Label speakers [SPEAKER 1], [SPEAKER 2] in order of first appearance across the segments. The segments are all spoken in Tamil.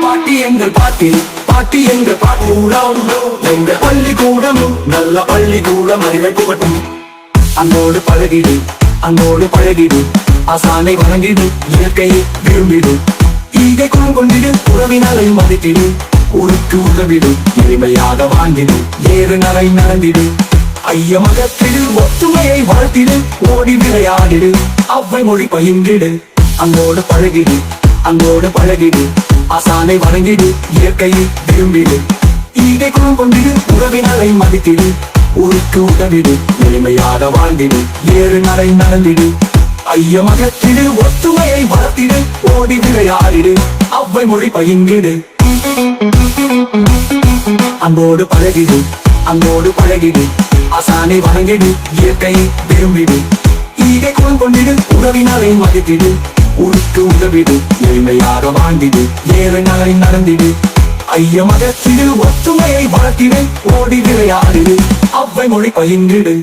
[SPEAKER 1] பாட்டி எங்கள் பாட்டி பாட்டி எங்கள் பாட்டூடம் எங்கள் பள்ளிக்கூடம் நல்ல பள்ளிக்கூடம் அறிவை புகட்டும். அங்கோடு பழகிடு அங்கோடு பழகிடு ஆசானை வணங்கிடு இயற்கையை விரும்பிடு. ஈகை குணம் கொண்டிடு உறவினரை மதித்திடு ஊருக்கு உதவிடு எளிமையாக வாழ்ந்திடு ஏறு நரை நடந்திடு. ஐயமகத்திடு ஒற்றுமையை வாழ்த்திடு ஓடி விளையாடிடு அவ்வை மொழி பயின்றிடு. அங்கோடு பழகிடு அங்கோடு பழகிடு ஆசானை வணங்கிடு இயற்கையை விரும்பிடு. ஈகை குணம் கொண்டிடு உறவினரை மதித்திடு ஊருக்கு உதவிடு எளிமையாக வாழ்ந்திடு ஏறு நடை நடந்திடு. ஐயமகத்திடு ஒற்றுமையை வளர்த்திடு ஓடி விளையாடிடு அவ்வை மொழி பயின்றிடு. அங்கோடு பழகிடு அங்கோடு பழகிடு ஆசானை வணங்கிடு இயற்கையை விரும்பிடு. ஈகை குணம் கொண்டிடு உறவினரை மதித்திடு ஊருக்கு உதவிடு எளிமையாக வாழ்ந்திடு ஏறு நடை நடந்திடு. ஐயமகத்திடு ஒற்றுமையை வளர்த்திடு ஓடி விளையாடிடு அவ்வை மொழி பயின்றிடு.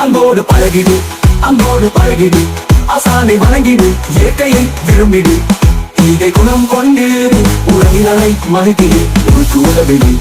[SPEAKER 1] அங்கோடு பழகிடு அங்கோடு பழகிடு ஆசானை வணங்கிடு இயற்கையை விரும்பிடு. ஈகை குணம் கொண்டு உறவினரை மதித்திடு ஊருக்கு உதவிடு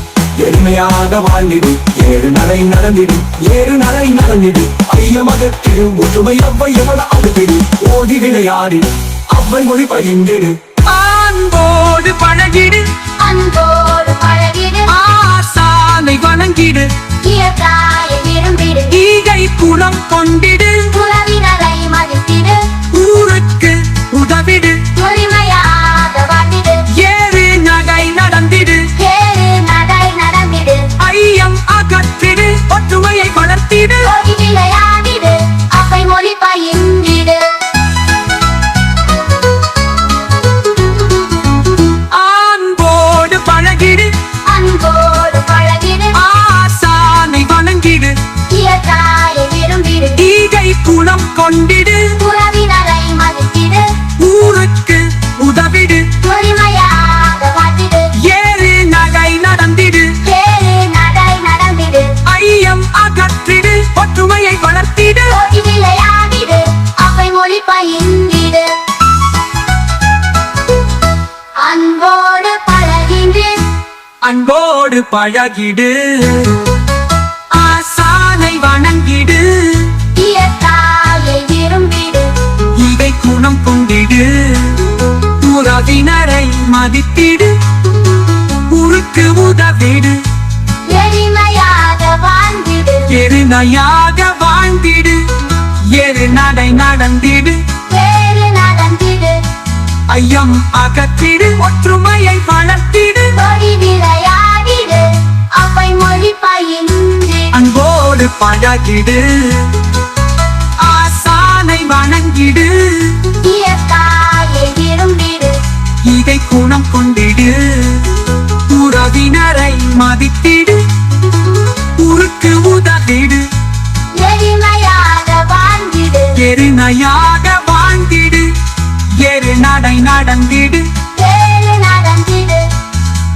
[SPEAKER 1] எளிமையாக வாழ்ந்திடு ஏறு நடை நடந்திடு ஏறு நடை நடந்திடு. ஐயமகத்திடு ஒற்றுமை அவ்வை எவன அழுத்திடு ஓடி விளையாடிடு அவ்வை மொழி பயின்றிடு.
[SPEAKER 2] அன்போடு பழகிடு
[SPEAKER 3] அன்போடு பழகிடு
[SPEAKER 2] ஆசானை வணங்கிடு
[SPEAKER 3] இயற்கையை விரும்பிடு.
[SPEAKER 2] ஈகை குணம் கொண்டிடு
[SPEAKER 3] உறவினரை மதித்திடு
[SPEAKER 2] ஊருக்கு உதவிடு
[SPEAKER 3] எளிமையாக வாழ்ந்திடு
[SPEAKER 2] ஏறு நடை நடந்திடு
[SPEAKER 3] ஏறு நடை நடந்திடு.
[SPEAKER 2] ஐயம் அகற்றிடு ஒற்றுமையை வளர்த்திடு
[SPEAKER 3] ஓடி விளையாடிடு அவ்வை மொழி பயின்றிடு.
[SPEAKER 2] அன்போடு பழகிடு
[SPEAKER 3] அன்போடு பழகிடு
[SPEAKER 2] ஆசானை வணங்கிடு
[SPEAKER 3] இயற்கையை விரும்பிடு
[SPEAKER 2] ஈகை குணம் கொண்டிடு
[SPEAKER 3] உறவினரை மதித்திடு
[SPEAKER 2] ஊருக்கு உதவிடு
[SPEAKER 3] எளிமையாக வாழ்ந்திடு
[SPEAKER 2] ஏறு நடை நடந்திடு
[SPEAKER 3] ஏறு நடை நடந்திடு.
[SPEAKER 2] ஐயம் அகற்றிடு ஒற்றுமையை வளர்த்திடு
[SPEAKER 3] ஓடி விளையாடிடு அவ்வை மொழி பயின்றிடு. அன்போடு பழகிடு
[SPEAKER 2] அன்போடு பழகிடு ஆசானை வணங்கிடு
[SPEAKER 3] இயற்கையை விரும்பிடு
[SPEAKER 2] ஈகை குணம் கொண்டிடு உறவினரை மதித்திடு ஊருக்கு உதவிடு
[SPEAKER 3] எளிமையாக வாழ்ந்திடு
[SPEAKER 2] எருணையாக வாழ்ந்திடு ஏறு நடை நடந்திடு
[SPEAKER 3] ஏறு நடந்திடு.
[SPEAKER 2] ஐயம் அகற்றிடு ஒற்றுமையை வளர்த்திடு
[SPEAKER 3] ஓடி விளையாடிடு அவ்வை மொழி பயின்றிடு.
[SPEAKER 2] அன்போடு பழகிடு ஆசானை வணங்கிடு
[SPEAKER 3] இயற்கையை விரும்பிடு
[SPEAKER 2] ஈகை குணம் கொண்டிடு உறவினரை மதித்திடு ஊருக்கு உதவிடு
[SPEAKER 3] எளிமையாக வாழ்ந்திடு
[SPEAKER 2] எருணையாக வாழ்ந்திடு ஏறு நடை நடந்திடு
[SPEAKER 3] ஏறு நடந்திடு.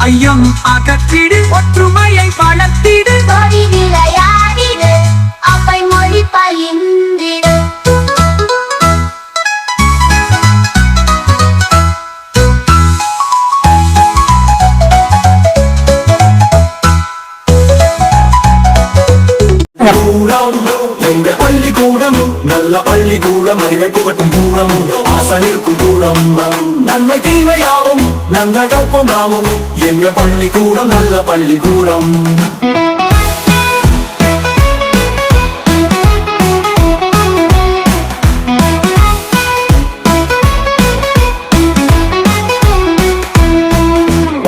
[SPEAKER 2] ஐயம் அகற்றிடு ஒற்றுமையை வளர்த்திடு
[SPEAKER 3] ஓடி விளையாடிடு அவ்வை மொழி பயின்றிடு.
[SPEAKER 1] எங்க பள்ளிக்கூடம் நல்ல பள்ளிக்கூடம் அறிவை புகட்டும் கூடம் ஆசனிருக்கும் கூடம் நன்மை தீமையாவும் நன்மை கற்பம் நாமும் எங்க பள்ளிக்கூடம் நல்ல பள்ளிக்கூடம்.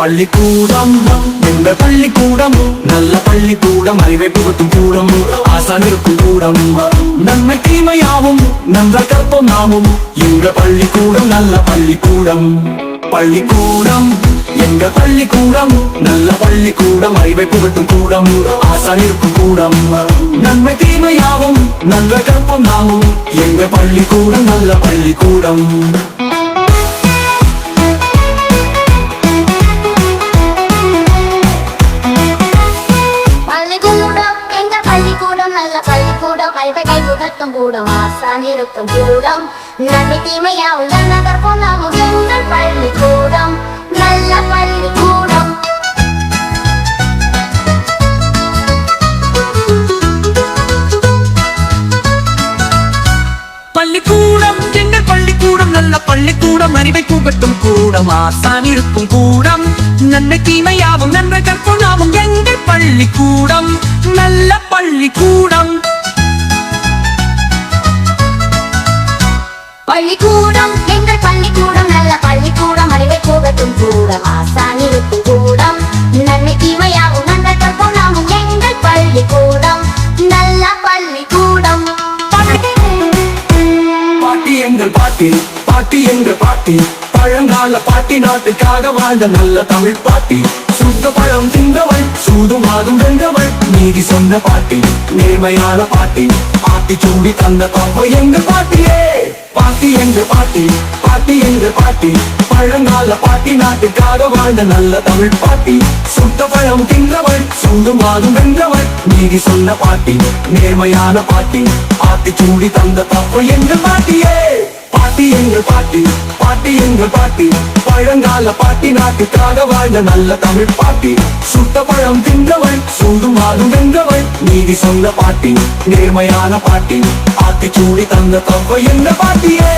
[SPEAKER 1] பள்ளிக்கூடம் எங்க பள்ளிக்கூடம் நல்ல பள்ளிக்கூடம், அறிவை புகட்டும் கூடம், ஆசான் இருக்கும் கூடம், நன்மை தீமையாவும் நன்ற கற்போம் நாமும். எங்க பள்ளிக்கூடம் நல்ல பள்ளிக்கூடம். பள்ளிக்கூடம் எங்க பள்ளிக்கூடம் நல்ல பள்ளிக்கூடம், அறிவை புகட்டும் கூடம், ஆசான் இருக்கும் கூடம், நன்மை தீமையாவும் நல்ல கற்போம் நாமும். எங்க பள்ளிக்கூடம் நல்ல பள்ளிக்கூடம்.
[SPEAKER 3] பள்ளிக்கூடம் எங்க பள்ளிக்கூடம் நல்ல பள்ளிக்கூடம், அறிவை புகட்டும் கூடம், ஆசான் இருக்கும் கூடம், நன்மை தீமையாவும் நல்ல கற்போம் நாமும். எங்கள் பள்ளிக்கூடம் நல்ல பள்ளிக்கூடம்.
[SPEAKER 2] பள்ளிக்கூடம் எங்கள் பள்ளிக்கூடம் நல்ல பள்ளிக்கூடம், அறிவை புகட்டும் கூடம், ஆசான் இருக்கும் கூடம், நன்மை தீமையாவும் நன்மை கற்போம் நாமும். எங்கள் பள்ளிக்கூடம் நல்ல பள்ளிக்கூடம்.
[SPEAKER 3] பள்ளிக்கூடம் எங்கள் பள்ளிக்கூடம் நல்ல பள்ளிக்கூடம், அறிவை புகட்டும் கூடம், ஆசான் இருக்கும் கூடம், நன்மை தீமையாவும் நன்மை கற்போம் நாமும். எங்கள் பள்ளிக்கூடம் நல்ல பள்ளிக்கூடம்.
[SPEAKER 1] பாட்டி எங்கள் பாட்டி, பாட்டி எங்கள் பாட்டி, பழங்கால பாட்டி, நாட்டுக்காக வாழ்ந்த நல்ல தமிழ் பாட்டி, சுத்த பழம் தின்றவள் சூதும் வாதும் வென்றவள், நீதி சொன்ன பாட்டி, நேர்மையான பாட்டி, ஆத்தி சூடி தந்த தப்ப எங்கள் பாட்டியே. பாட்டி எங்கள் பாட்டி, பாட்டி எங்கள் பாட்டி, பழங்கால பாட்டி, நாட்டுக்காக வாழ்ந்த நல்ல தமிழ் பாட்டி, சுத்த பழம் தின்றவள் சூதும் வாதும் வென்றவள், நீதி சொன்ன பாட்டி, நேர்மையான பாட்டி, ஆத்தி சூடி தந்த தப்ப எங்கள் பாட்டியே. பாட்டி எங்கள் பாட்டி, பாட்டி எங்கள் பாட்டி, பழங்கால பாட்டி, நாட்டுக்காக வாழ்ந்த நல்ல தமிழ் பாட்டி, சுட்ட பழம் தின்றவள் சூதும் வாதும் வென்றவள், நீதி சொன்ன பாட்டி, நேர்மையான பாட்டி, ஆத்தி சூடி தந்த தப்ப எங்கள் பாட்டியே.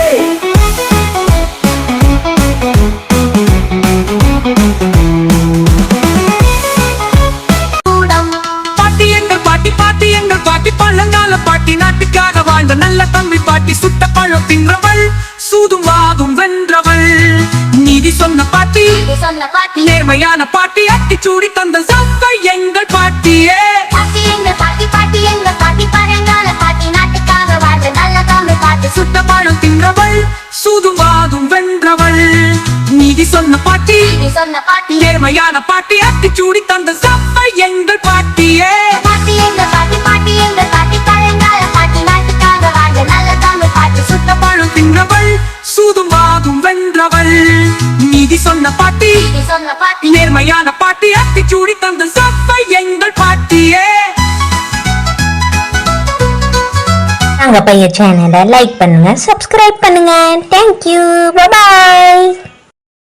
[SPEAKER 2] பாட்டி எங்கள் பாட்டி, பாட்டி எங்கள் பாட்டி, பழங்கால பாட்டி, நாட்டுக்காக வாழ்ந்த நல்ல தமிழ் பாட்டி, சுட்ட பழம் தின்றவள் சூதும் வாதும் வென்றவள், நீதி சொன்ன பாட்டி,
[SPEAKER 3] சொன்ன பாட்டி,
[SPEAKER 2] நேர்மையான பாட்டி, அட்டிச்சூடி தந்த சப்பை எங்கள் பாட்டியே.
[SPEAKER 3] பாட்டி எங்கள் பாட்டி, பாட்டி எங்கள் பாட்டி, பழங்கால பாட்டி, நாட்டுக்காக வாழ்ந்த நல்ல தமிழ் பாட்டி,
[SPEAKER 2] சுட்ட பழம் தின்றவள் சூதும் வாதும் வென்றவள், நீதி சொன்ன பாட்டி,
[SPEAKER 3] சொன்ன பாட்டி,
[SPEAKER 2] நேர்மையான பாட்டி, அட்டிச்சூடி தந்த சப்பை எங்கள் பாட்டியே.
[SPEAKER 3] பாட்டி எங்கள் பாட்டி, பாட்டி எங்கள் பாட்டி, பழங்கால பாட்டி, நாட்டுக்காக வாழ்ந்த நல்ல தமிழ் பாட்டி,
[SPEAKER 2] சுட்ட பழம் தின்றவள் சூதும் வாதும் வென்றவள், நீதி சொன்ன பாட்டி,
[SPEAKER 3] சொன்ன பாட்டி,
[SPEAKER 2] நேர்மையான பாட்டி, அட்டிச்சூடி தந்த சப்பை எங்கள் பாட்டியே.
[SPEAKER 4] நாங்க பையன் சேனலை லைக் பண்ணுங்க, சப்ஸ்கிரைப் பண்ணுங்க. Thank you, by.